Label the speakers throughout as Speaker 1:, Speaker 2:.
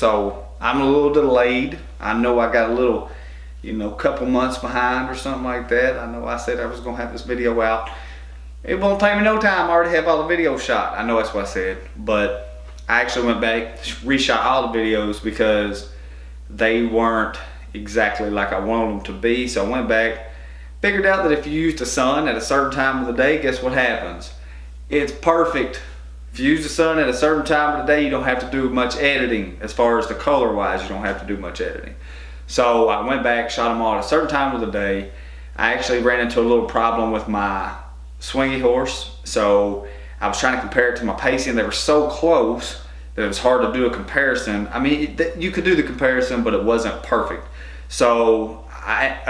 Speaker 1: So I'm a little delayed. I know I got a little, couple months behind or something like that. I know I said I was gonna have this video out. It won't take me no time. I already have all the videos shot. I know that's what I said, but I actually went back, reshot all the videos because they weren't exactly like I wanted them to be. So I went back, figured out that if you use the sun at a certain time of the day, guess what happens? It's perfect. If you use the sun at a certain time of the day, you don't have to do much editing. As far as the color wise, you don't have to do much editing. So I went back, shot them all at a certain time of the day. I actually ran into a little problem with my swingy horse. So I was trying to compare it to my pacey, and they were so close that it was hard to do a comparison. I mean, you could do the comparison, but it wasn't perfect. So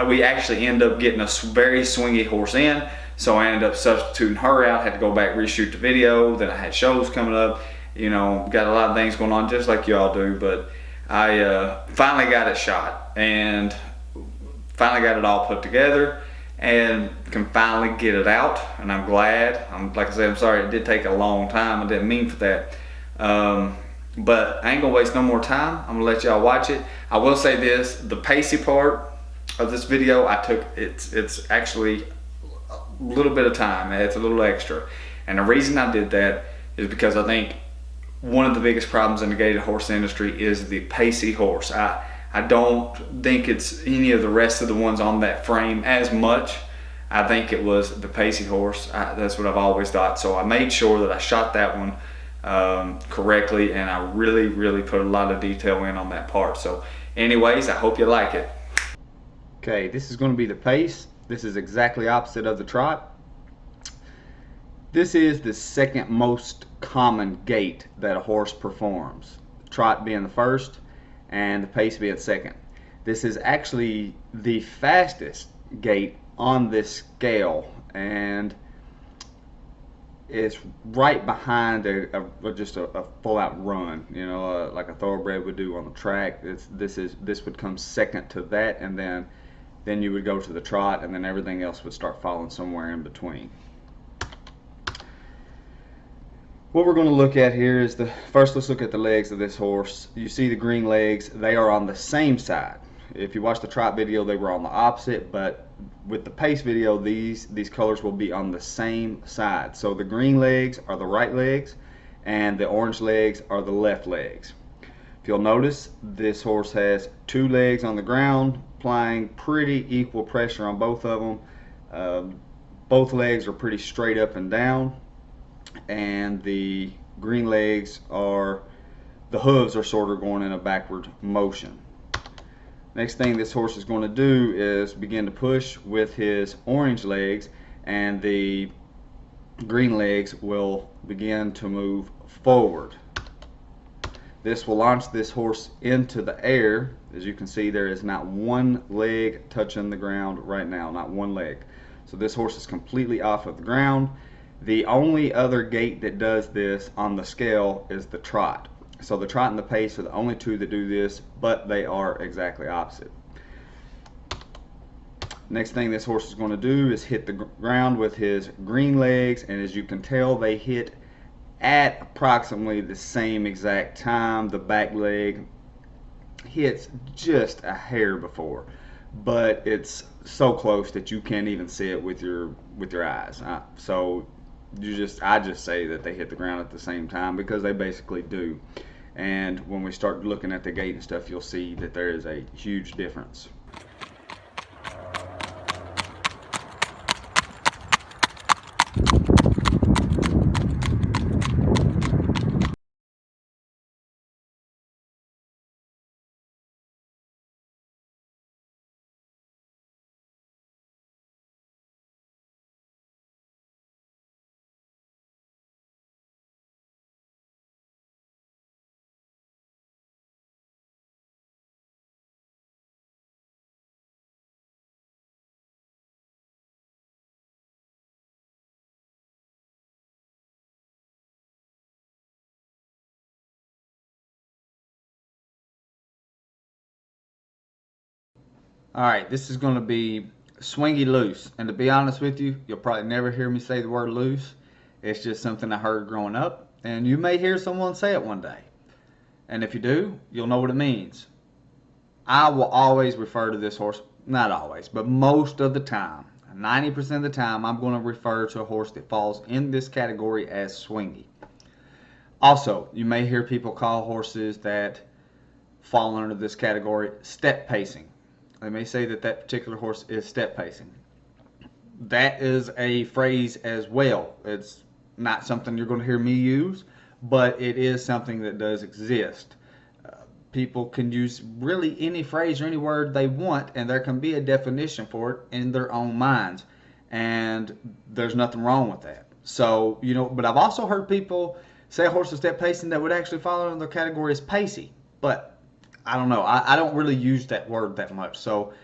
Speaker 1: we actually ended up getting a very swingy horse in. So I ended up substituting her out, had to go back reshoot the video. Then I had shows coming up, got a lot of things going on just like y'all do. But I finally got it shot and finally got it all put together and can finally get it out. And I'm glad. Like I said, I'm sorry it did take a long time. I didn't mean for that. But I ain't gonna waste no more time. I'm gonna let y'all watch it. I will say this, the pacey part of this video, it's actually a little bit of time. It's a little extra. And the reason I did that is because I think one of the biggest problems in the gaited horse industry is the pacey horse. I don't think it's any of the rest of the ones on that frame as much. I think it was the pacey horse. That's what I've always thought. So I made sure that I shot that one correctly, and I really put a lot of detail in on that part. So anyways, I hope you like it. Okay, this is going to be the pace. This is exactly opposite of the trot. This is the second most common gait that a horse performs, trot being the first and the pace being second. This is actually the fastest gait on this scale, and it's right behind just a full-out run, like a thoroughbred would do on the track. This would come second to that, and then you would go to the trot, and then everything else would start falling somewhere in between. What we're going to look at here is first let's look at the legs of this horse. You see the green legs, they are on the same side. If you watch the trot video, they were on the opposite, but with the pace video, these colors will be on the same side. So the green legs are the right legs and the orange legs are the left legs. If you'll notice, this horse has two legs on the ground, applying pretty equal pressure on both of them. Both legs are pretty straight up and down, and the green legs the hooves are sort of going in a backward motion. Next thing this horse is going to do is begin to push with his orange legs, and the green legs will begin to move forward. This will launch this horse into the air. As you can see, there is not one leg touching the ground right now, not one leg. So this horse is completely off of the ground. The only other gait that does this on the scale is the trot. So the trot and the pace are the only two that do this, but they are exactly opposite. Next thing this horse is going to do is hit the ground with his green legs, and as you can tell, they hit at approximately the same exact time. The back leg hits just a hair before, but it's so close that you can't even see it with your eyes. So I just say that they hit the ground at the same time because they basically do. And when we start looking at the gait and stuff, you'll see that there is a huge difference. Alright, this is going to be swingy loose, and to be honest with you, you'll probably never hear me say the word loose. It's just something I heard growing up, and you may hear someone say it one day.
Speaker 2: And if you do, you'll know what it means. I will always refer to this horse, not always, but most of the time, 90% of the time, I'm going to refer to a horse that falls in this category as swingy. Also, you may hear people call horses that fall under this category step pacing. They may say that that particular horse is step pacing. That is a phrase as well. It's not something you're going to hear me use, but it is something that does exist. People can use really any phrase or any word they want, and there can be a definition for it in their own minds, and there's nothing wrong with that. So, but I've also heard people say a horse is step pacing that would actually fall under the category as pacey, but I don't know. I don't really use that word that much, so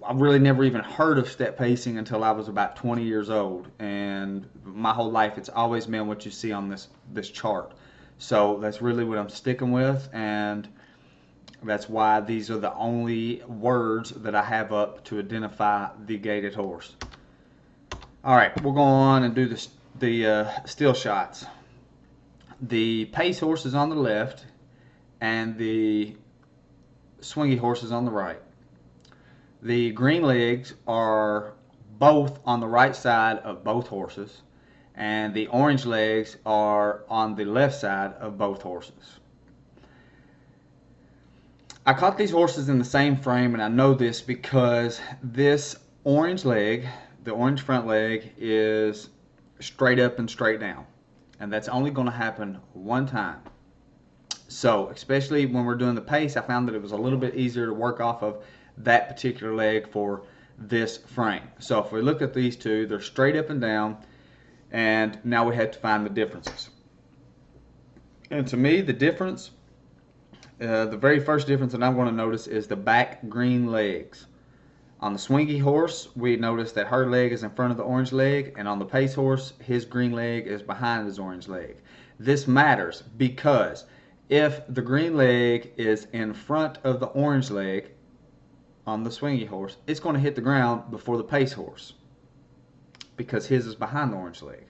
Speaker 2: I really never even heard of step pacing until I was about 20 years old, and my whole life it's always been what you see on this chart. So that's really what I'm sticking with, and that's why these are the only words that I have up to identify the gaited horse. All right, we'll go on and do the still shots. The pace horse is on the left, and the swingy horse is on the right. The green legs are both on the right side of both horses, and the orange legs are on the left side of both horses. I caught these horses in the same frame, and I know this because this orange leg, the orange front leg, is straight up and straight down, and that's only going to happen one time. So especially when we're doing the pace, I found that it was a little bit easier to work off of that particular leg for this frame. So if we look at these two, they're straight up and down, and now we have to find the differences. And to me, the difference, the very first difference that I'm going to notice is the back green legs. On the swingy horse, we notice that her leg is in front of the orange leg, and on the pace horse, his green leg is behind his orange leg. This matters because if the green leg is in front of the orange leg on the swingy horse, it's going to hit the ground before the pace horse because his is behind the orange leg.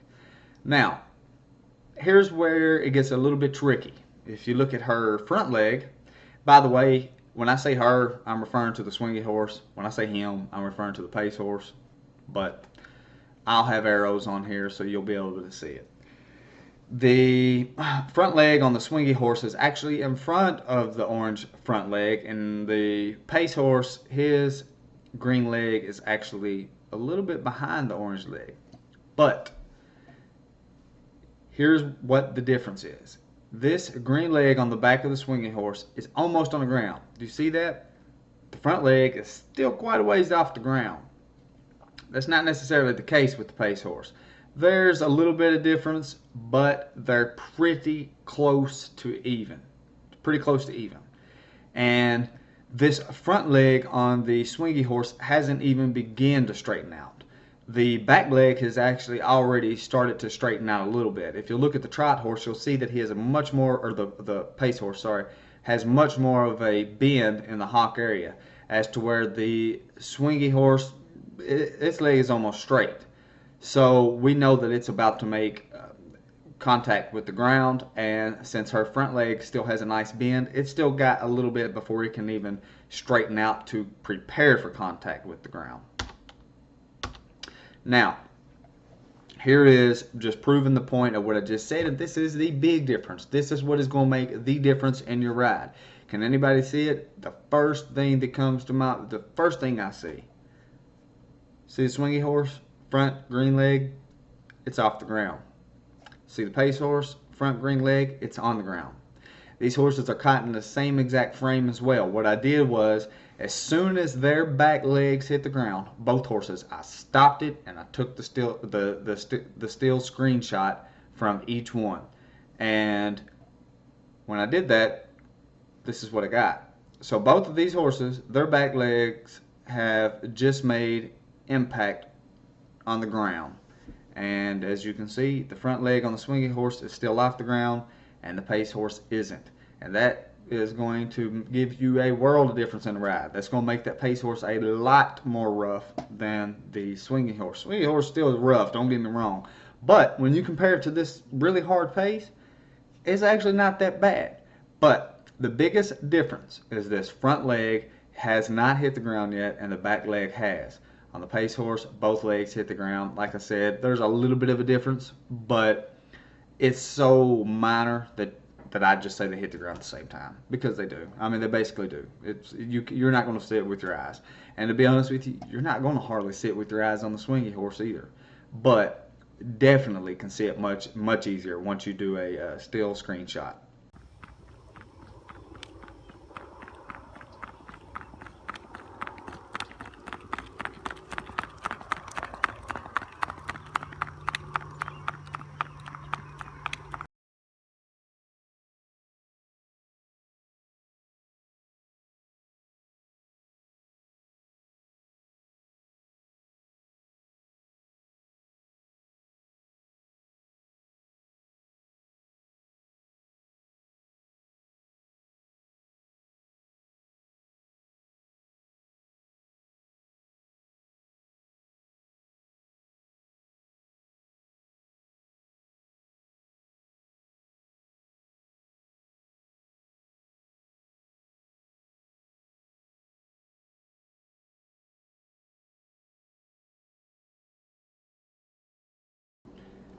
Speaker 2: Now, here's where it gets a little bit tricky. If you look at her front leg, by the way, when I say her, I'm referring to the swingy horse. When I say him, I'm referring to the pace horse, but I'll have arrows on here so you'll be able to see it. The front leg on the swingy horse is actually in front of the orange front leg, and the pace horse, his green leg is actually a little bit behind the orange leg. But here's what the difference is. This green leg on the back of the swinging horse is almost on the ground. Do you see that? The front leg is still quite a ways off the ground. That's not necessarily the case with the pace horse. There's a little bit of difference, but they're pretty close to even. Pretty close to even. And this front leg on the swingy horse hasn't even begun to straighten out. The back leg has actually already started to straighten out a little bit. If you look at the trot horse, you'll see that he has a much more, or the pace horse, sorry, has much more of a bend in the hock area as to where the swingy horse, its leg is almost straight. So we know that it's about to make contact with the ground, and since her front leg still has a nice bend, it's still got a little bit before it can even straighten out to prepare for contact with the ground. Now, here is just proving the point of what I just said, and this is the big difference. This is what is going to make the difference in your ride. Can anybody see it? The first thing that comes to mind, the first thing I see the swingy horse? Front green leg, it's off the ground. See the pace horse, front green leg, it's on the ground. These horses are caught in the same exact frame as well. What I did was, as soon as their back legs hit the ground, both horses, I stopped it and I took the still screenshot from each one. And when I did that, this is what I got. So both of these horses, their back legs have just made impact on the ground, and as you can see, the front leg on the swinging horse is still off the ground and the pace horse isn't, and that is going to give you a world of difference in the ride. That's going to make that pace horse a lot more rough than the swinging horse. Swinging horse still is rough, don't get me wrong, but when you compare it to this really hard pace, it's actually not that bad. But But the biggest difference is this front leg has not hit the ground yet, and the back leg has. On the pace horse, both legs hit the ground. Like I said, there's a little bit of a difference, but it's so minor that I just say they hit the ground at the same time, because they do. I mean, they basically do. You're not going to see it with your eyes. And to be honest with you, you're not going to hardly see it with your eyes on the swingy horse either. But definitely can see it much easier once you do a still screenshot.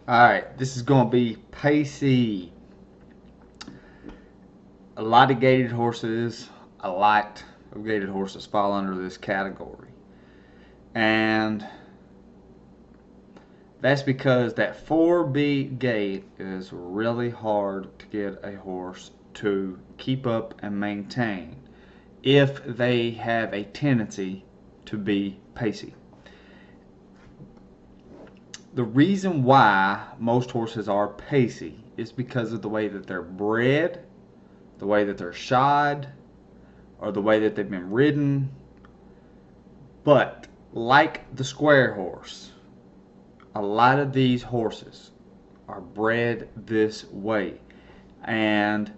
Speaker 2: Alright, this is going to be pacey. A lot of gaited horses fall under this category. And that's because that 4B gait is really hard to get a horse to keep up and maintain if they have a tendency to be pacey. The reason why most horses are pacey is because of the way that they're bred, the way that they're shod, or the way that they've been ridden. But like the square horse, a lot of these horses are bred this way, and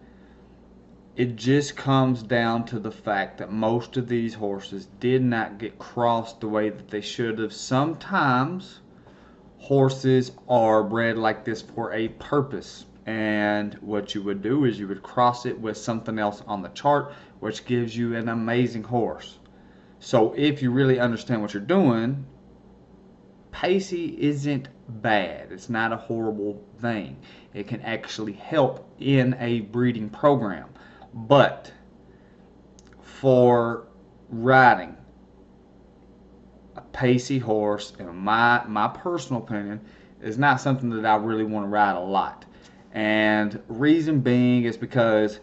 Speaker 2: it just comes down to the fact that most of these horses did not get crossed the way that they should have. Sometimes horses are bred like this for a purpose, and what you would do is you would cross it with something else on the chart, which gives you an amazing horse. So if you really understand what you're doing, pacey isn't bad. It's not a horrible thing. It can actually help in a breeding program. But for riding a pacey horse, in my personal opinion, is not something that I really want to ride a lot. And reason being is because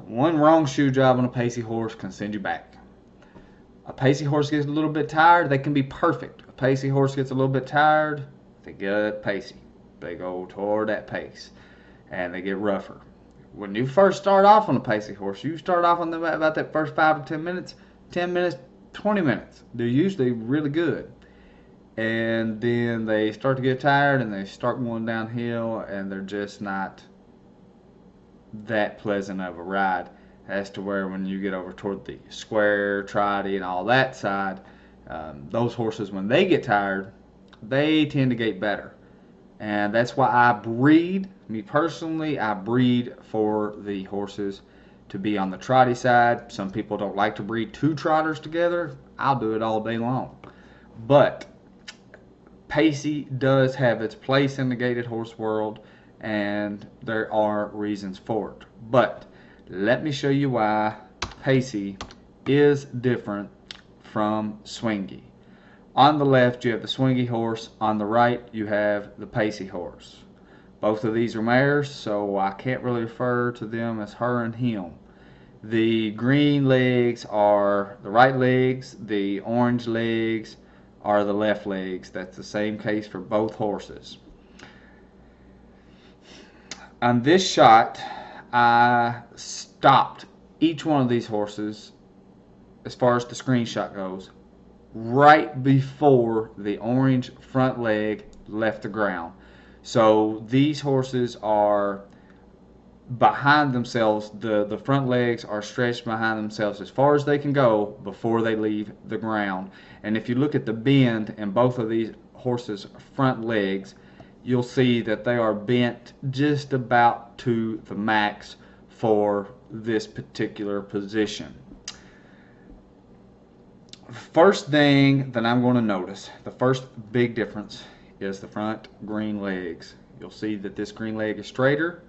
Speaker 2: one wrong shoe job on a pacey horse can send you back. A pacey horse gets a little bit tired, they can be perfect. A pacey horse gets a little bit tired, they get pacey. They go toward that pace, and they get rougher. When you first start off on a pacey horse, you start off on about that first 5 to 10 minutes, 10 minutes, 20 minutes. They're usually really good. And then they start to get tired and they start going downhill, and they're just not that pleasant of a ride, as to where when you get over toward the square, trotty, and all that side, those horses, when they get tired, they tend to gait better. And that's why I breed, me personally, I breed for the horses to be on the trotty side. Some people don't like to breed two trotters together. I'll do it all day long. But pacey does have its place in the gaited horse world, and there are reasons for it. But let me show you why pacey is different from swingy. On the left you have the swingy horse, on the right you have the pacey horse. Both of these are mares, so I can't really refer to them as her and him. The green legs are the right legs, the orange legs are the left legs. That's the same case for both horses. On this shot, I stopped each one of these horses, as far as the screenshot goes, right before the orange front leg left the ground. So these horses are behind themselves. The front legs are stretched behind themselves as far as they can go before they leave the ground. And if you look at the bend in both of these horses' front legs, you'll see that they are bent just about to the max for this particular position. First thing that I'm going to notice, the first big difference is the front green legs. You'll see that this green leg is straighter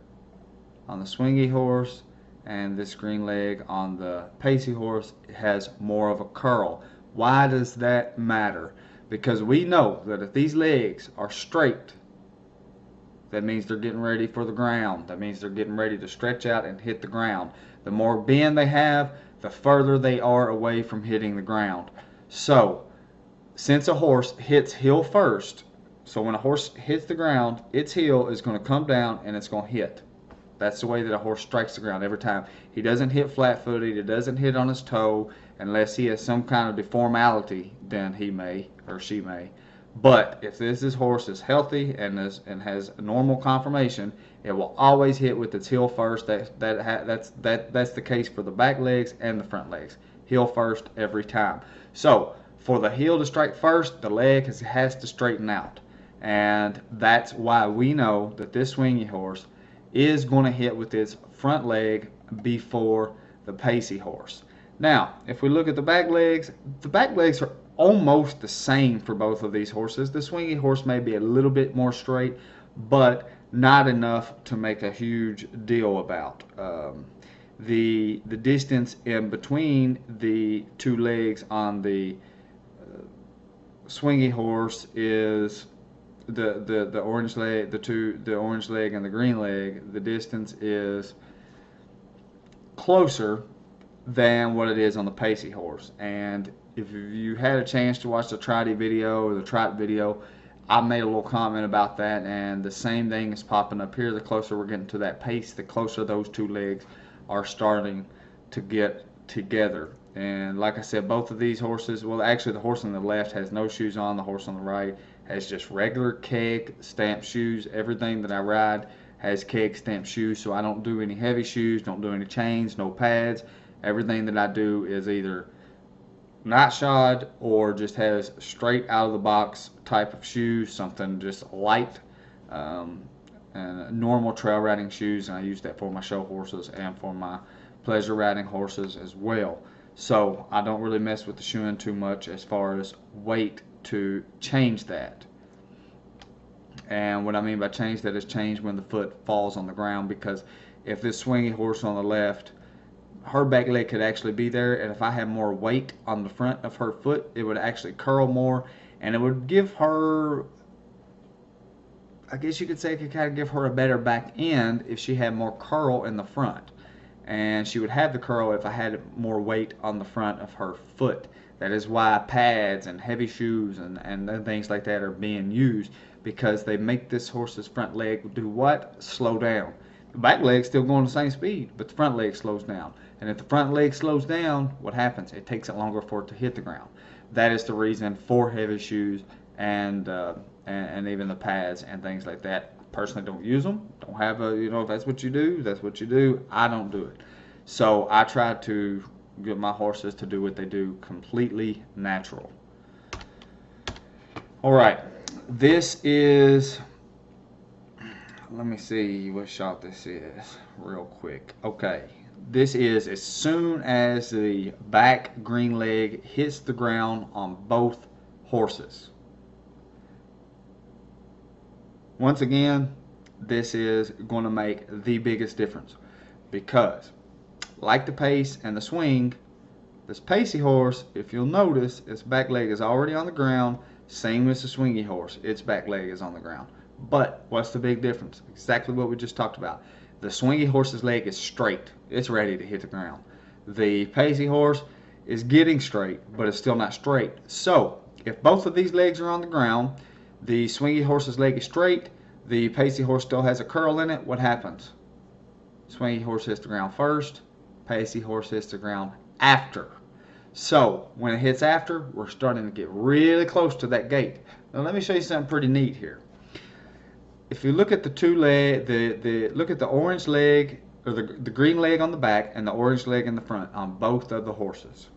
Speaker 2: on the swingy horse, and this green leg on the pacey horse has more of a curl. Why does that matter? Because we know that if these legs are straight, that means they're getting ready for the ground. That means they're getting ready to stretch out and hit the ground. The more bend they have, the further they are away from hitting the ground. So, since a horse hits heel first, so when a horse hits the ground, its heel is going to come down and it's going to hit. That's the way that a horse strikes the ground every time. He doesn't hit flat-footed. He doesn't hit on his toe unless he has some kind of deformality. Then he may or she may. But if this horse is healthy and has a normal conformation, it will always hit with its heel first. That's the case for the back legs and the front legs. Heel first every time. So for the heel to strike first, the leg has to straighten out, and that's why we know that this swingy horse is going to hit with its front leg before the pacey horse. Now, if we look at the back legs are almost the same for both of these horses. The swingy horse may be a little bit more straight, but not enough to make a huge deal about. The distance in between the two legs on the swingy horse is the orange leg, the orange leg and the green leg. The distance is closer than what it is on the pacey horse. And if you had a chance to watch the trotty video or the trot video, I made a little comment about that, and the same thing is popping up here. The closer we're getting to that pace, the closer those two legs are starting to get together. And like I said, both of these horses, well, actually the horse on the left has no shoes on. The horse on the right has just regular keg stamped shoes. Everything that I ride has keg stamped shoes, so I don't do any heavy shoes, don't do any chains, no pads. Everything that I do is either not shod or just has straight out of the box type of shoes, something just light, and normal trail riding shoes, and I use that for my show horses and for my pleasure riding horses as well. So I don't really mess with the shoeing too much as far as weight to change that. And what I mean by change that is change when the foot falls on the ground, because if this swingy horse on the left, her back leg could actually be there, and if I had more weight on the front of her foot, it would actually curl more, and it would give her, I guess you could say, it could kind of give her a better back end if she had more curl in the front. And she would have the curl if I had more weight on the front of her foot. That is why pads and heavy shoes and things like that are being used, because they make this horse's front leg do what? Slow down. The back leg's still going the same speed, but the front leg slows down. And if the front leg slows down, what happens? It takes it longer for it to hit the ground. That is the reason for heavy shoes and even the pads and things like that. Personally, don't use them. Don't have a, if that's what you do, that's what you do. I don't do it. So I try to get my horses to do what they do completely natural. All right, this is, let me see what shot this is real quick. Okay, this is as soon as the back green leg hits the ground on both horses. Once again, this is going to make the biggest difference, because like the pace and the swing, this pacey horse, if you'll notice, its back leg is already on the ground, same as the swingy horse, its back leg is on the ground. But what's the big difference? Exactly what we just talked about. The swingy horse's leg is straight. It's ready to hit the ground. The pacey horse is getting straight, but it's still not straight. So if both of these legs are on the ground, the swingy horse's leg is straight, the pacey horse still has a curl in it, what happens? Swingy horse hits the ground first, pacey horse hits the ground after. So when it hits after, we're starting to get really close to that gait. Now let me show you something pretty neat here. If you look at the two leg, look at the orange leg, or the green leg on the back and the orange leg in the front on both of the horses.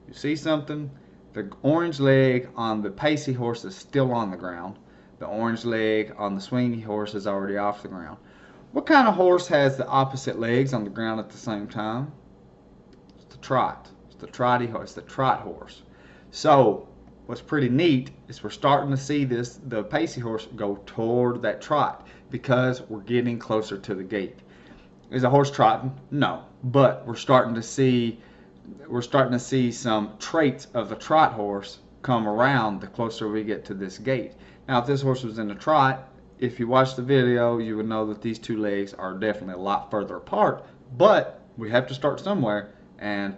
Speaker 2: You see something? The orange leg on the pacey horse is still on the ground. The orange leg on the swingy horse is already off the ground. What kind of horse has the opposite legs on the ground at the same time? It's the trot. It's the trotty horse. It's the trot horse. So what's pretty neat is we're starting to see the pacey horse go toward that trot because we're getting closer to the gate. Is a horse trotting? No, but we're starting to see some traits of the trot horse come around the closer we get to this gate. Now, if this horse was in a trot, if you watch the video, you would know that these two legs are definitely a lot further apart, but we have to start somewhere, and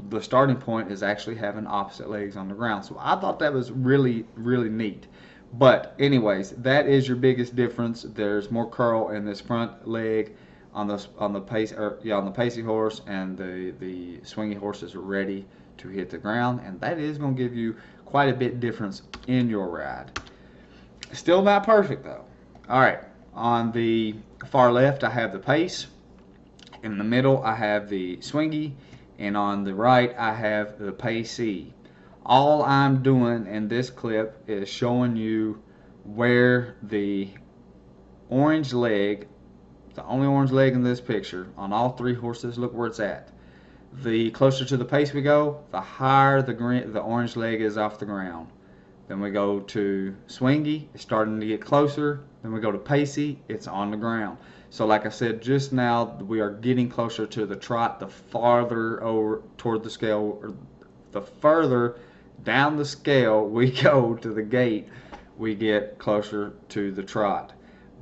Speaker 2: the starting point is actually having opposite legs on the ground. So I thought that was really, really neat. But anyways, that is your biggest difference. There's more curl in this front leg on the pacey horse, and the swingy horse is ready to hit the ground, and that is going to give you quite a bit difference in your ride. Still not perfect though. All right, on the far left I have the pace, in the middle I have the swingy, and on the right I have the pacey. All I'm doing in this clip is showing you where the orange leg, the only orange leg in this picture, on all three horses, look where it's at. The closer to the pace we go, the higher the orange leg is off the ground. Then we go to swingy, it's starting to get closer. Then we go to pacey, it's on the ground. So like I said just now, we are getting closer to the trot. The farther over toward the scale, or the further down the scale we go to the gate, we get closer to the trot.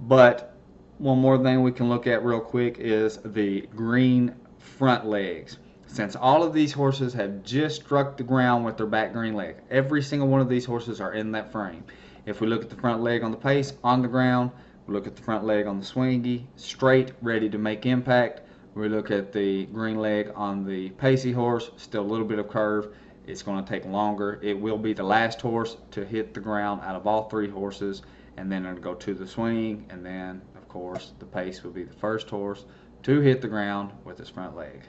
Speaker 2: But one more thing we can look at real quick is the green front legs. Since all of these horses have just struck the ground with their back green leg, every single one of these horses are in that frame. If we look at the front leg on the pace, on the ground, we look at the front leg on the swingy, straight, ready to make impact. We look at the green leg on the pacey horse, still a little bit of curve. It's going to take longer. It will be the last horse to hit the ground out of all three horses, and then it'll go to the swing, and then, of course, the pace will be the first horse to hit the ground with his front leg.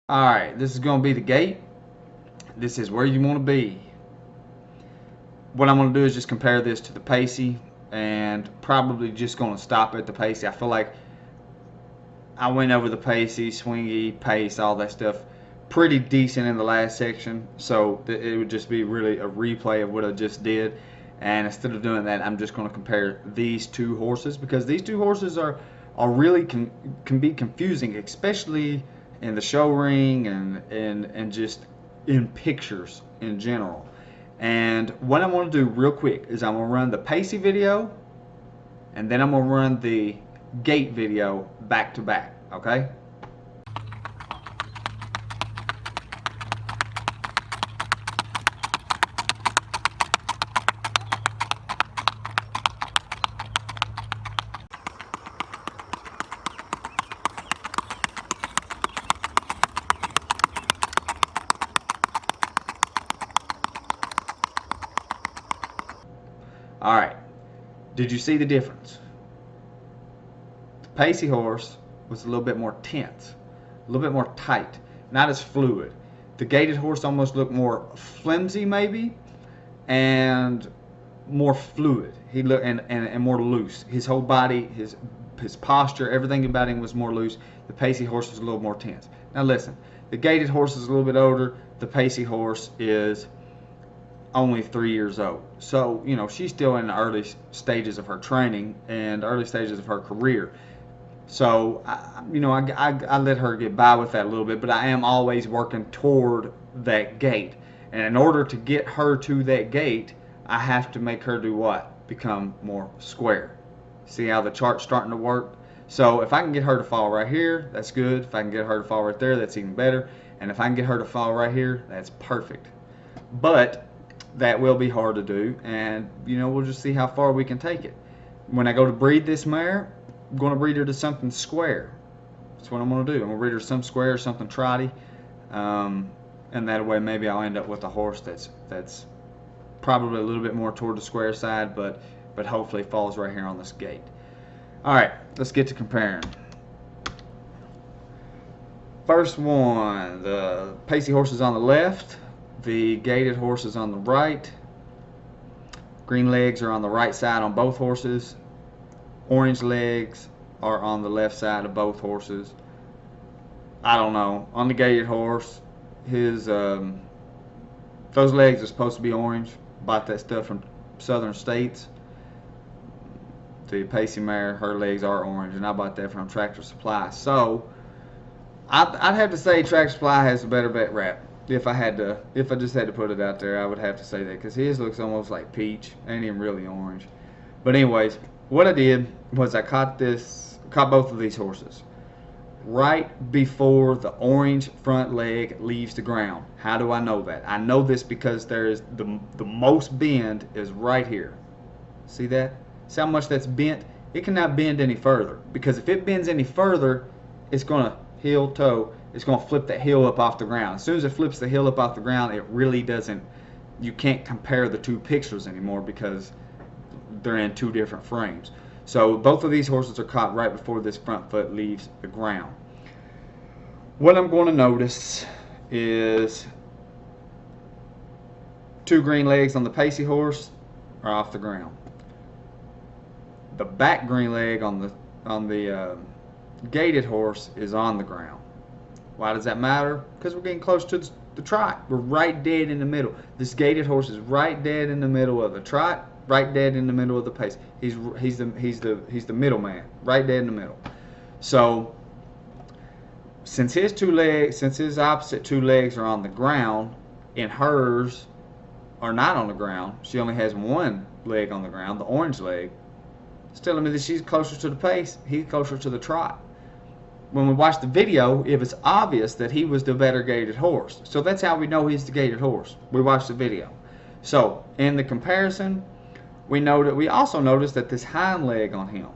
Speaker 2: Alright, this is going to be the gate. This is where you want to be. What I'm going to do is just compare this to the pacey, and probably just going to stop at the pacey. I feel like I went over the pacey, swingy, pace, all that stuff pretty decent in the last section, so it would just be really a replay of what I just did. And instead of doing that, I'm just going to compare these two horses, because these two horses are really can be confusing, especially in the show ring and just in pictures in general. And what I'm going to do real quick is I'm going to run the pacey video, and then I'm going to run the gait video back to back, okay? Alright, did you see the difference? The pacey horse was a little bit more tense, a little bit more tight, not as fluid. The gaited horse almost looked more flimsy maybe, and more fluid. He looked and more loose. His whole body, his posture, everything about him was more loose. The pacey horse was a little more tense. Now listen, the gaited horse is a little bit older. The pacey horse is only 3 years old. So, you know, she's still in the early stages of her training and early stages of her career. So, I let her get by with that a little bit, but I am always working toward that gait. And in order to get her to that gait, I have to make her do what? Become more square. See how the chart's starting to work? So if I can get her to fall right here, that's good. If I can get her to fall right there, that's even better. And if I can get her to fall right here, that's perfect. But that will be hard to do, and we'll just see how far we can take it. When I go to breed this mare, I'm going to breed her to something square. That's what I'm going to do. I'm going to breed her to some square, something trotty, and that way maybe I'll end up with a horse that's probably a little bit more toward the square side, but hopefully falls right here on this gate. All right, let's get to comparing. First one, the pacey horse is on the left, the gaited horse is on the right. Green legs are on the right side on both horses. Orange legs are on the left side of both horses. I don't know. On the gaited horse, his those legs are supposed to be orange. Bought that stuff from Southern States. The pacey mare, her legs are orange, and I bought that from Tractor Supply. So I'd have to say Tractor Supply has a better vet rap. If I just had to put it out there, I would have to say that, because his looks almost like peach, ain't even really orange. But anyways, what I did was I caught both of these horses right before the orange front leg leaves the ground. How do I know that? I know this because there is the most bend is right here. See that? See how much that's bent? It cannot bend any further, because if it bends any further, it's gonna heel toe. It's going to flip that heel up off the ground. As soon as it flips the heel up off the ground, it really doesn't, you can't compare the two pictures anymore because they're in two different frames. So both of these horses are caught right before this front foot leaves the ground. What I'm going to notice is two green legs on the pacey horse are off the ground. The back green leg on the gaited horse is on the ground. Why does that matter? Because we're getting close to the trot. We're right dead in the middle. This gaited horse is right dead in the middle of the trot, right dead in the middle of the pace. He's the middleman, right dead in the middle. So since his opposite two legs are on the ground, and hers are not on the ground, she only has one leg on the ground, the orange leg. It's telling me that she's closer to the pace, he's closer to the trot. When we watch the video, it was obvious that he was the better gaited horse. So that's how we know he's the gaited horse. We watched the video. So in the comparison, we also noticed that this hind leg on him,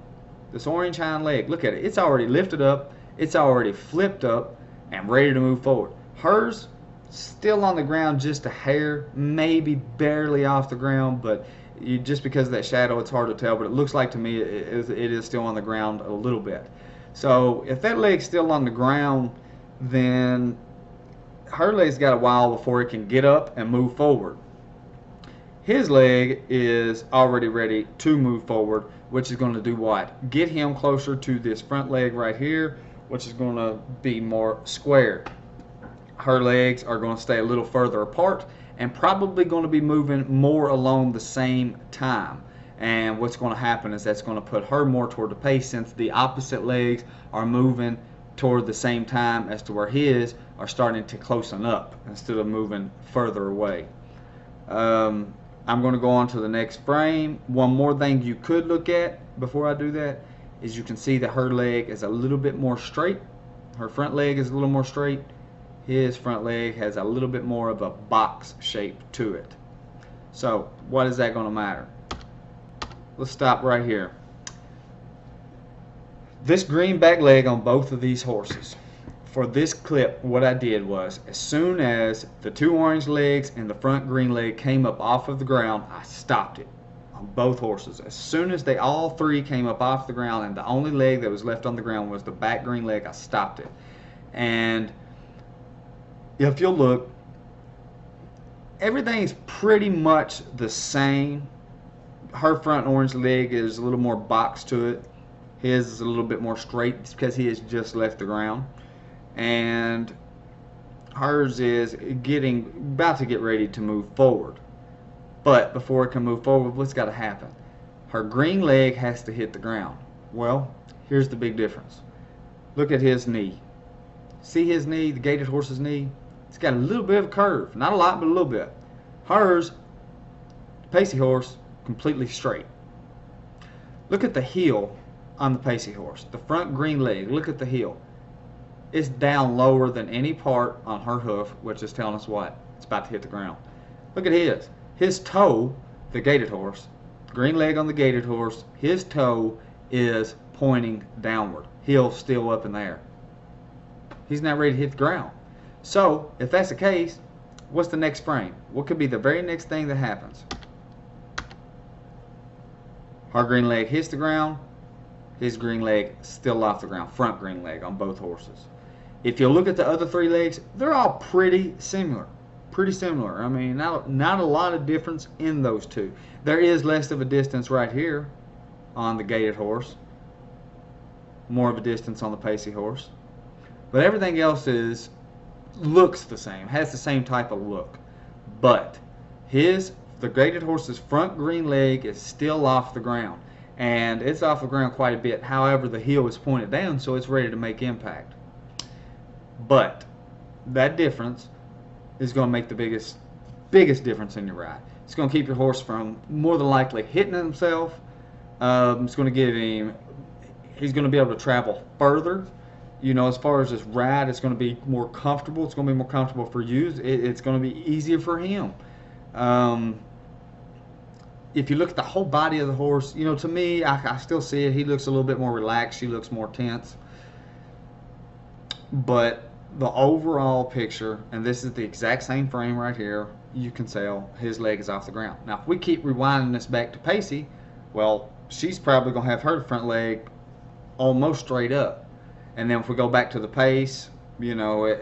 Speaker 2: this orange hind leg, look at it. It's already lifted up. It's already flipped up and ready to move forward. Hers still on the ground, just a hair, maybe barely off the ground, but just because of that shadow, it's hard to tell. But it looks like to me it is still on the ground a little bit. So if that leg's still on the ground, then her leg's got a while before it can get up and move forward. His leg is already ready to move forward, which is going to do what? Get him closer to this front leg right here, which is going to be more square. Her legs are going to stay a little further apart and probably going to be moving more along the same time. And what's going to happen is that's going to put her more toward the pace, since the opposite legs are moving toward the same time as to where his are starting to closen up instead of moving further away. I'm going to go on to the next frame. One more thing you could look at before I do that is you can see that her leg is a little bit more straight. Her front leg is a little more straight. His front leg has a little bit more of a box shape to it. So what is that going to matter? Let's stop right here. This green back leg on both of these horses. For this clip, what I did was, as soon as the two orange legs and the front green leg came up off of the ground, I stopped it on both horses. As soon as they all three came up off the ground and the only leg that was left on the ground was the back green leg, I stopped it. And if you'll look, everything's pretty much the same. Her front orange leg is a little more boxed to it. His is a little bit more straight because he has just left the ground. And hers is about to get ready to move forward. But before it can move forward, what's got to happen? Her green leg has to hit the ground. Well, here's the big difference. Look at his knee. See his knee, the gaited horse's knee? It's got a little bit of a curve. Not a lot, but a little bit. Hers, Pacey horse, completely straight. Look at the heel on the Pacey horse. The front green leg, look at the heel. It's down lower than any part on her hoof, which is telling us what? It's about to hit the ground. Look at his. His toe, the gaited horse, green leg on the gaited horse, his toe is pointing downward. Heel still up in the air. He's not ready to hit the ground. So, if that's the case, what's the next frame? What could be the very next thing that happens? Her green leg hits the ground, his green leg still off the ground, front green leg on both horses. If you look at the other three legs, they're all pretty similar. Pretty similar. I mean, not a lot of difference in those two. There is less of a distance right here on the gaited horse. More of a distance on the Pacey horse. But everything else looks the same, has the same type of look. But the gaited horse's front green leg is still off the ground. And it's off the ground quite a bit. However, the heel is pointed down, so it's ready to make impact. But that difference is going to make the biggest difference in your ride. It's going to keep your horse from more than likely hitting himself. It's going to give him, he's going to be able to travel further. You know, as far as his ride, it's going to be more comfortable. It's going to be more comfortable for you. It's going to be easier for him. If you look at the whole body of the horse, you know, to me, I still see it. He looks a little bit more relaxed. She looks more tense. But the overall picture, and this is the exact same frame right here, you can tell his leg is off the ground. Now, if we keep rewinding this back to Pacey, well, she's probably going to have her front leg almost straight up. And then if we go back to the Pace, you know,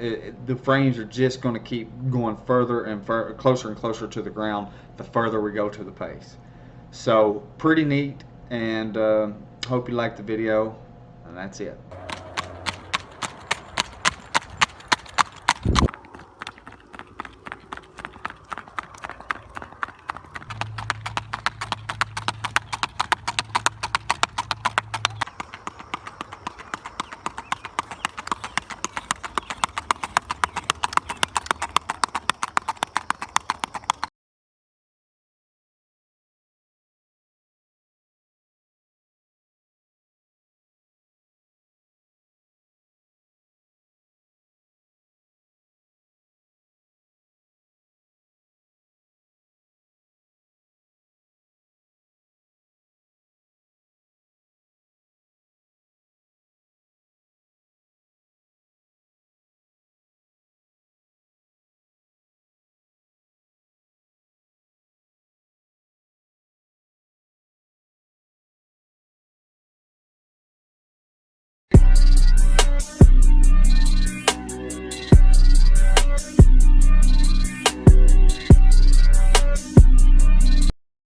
Speaker 2: the frames are just going to keep going further and closer and closer to the ground the further we go to the Pace. So, pretty neat, and hope you liked the video, and that's it.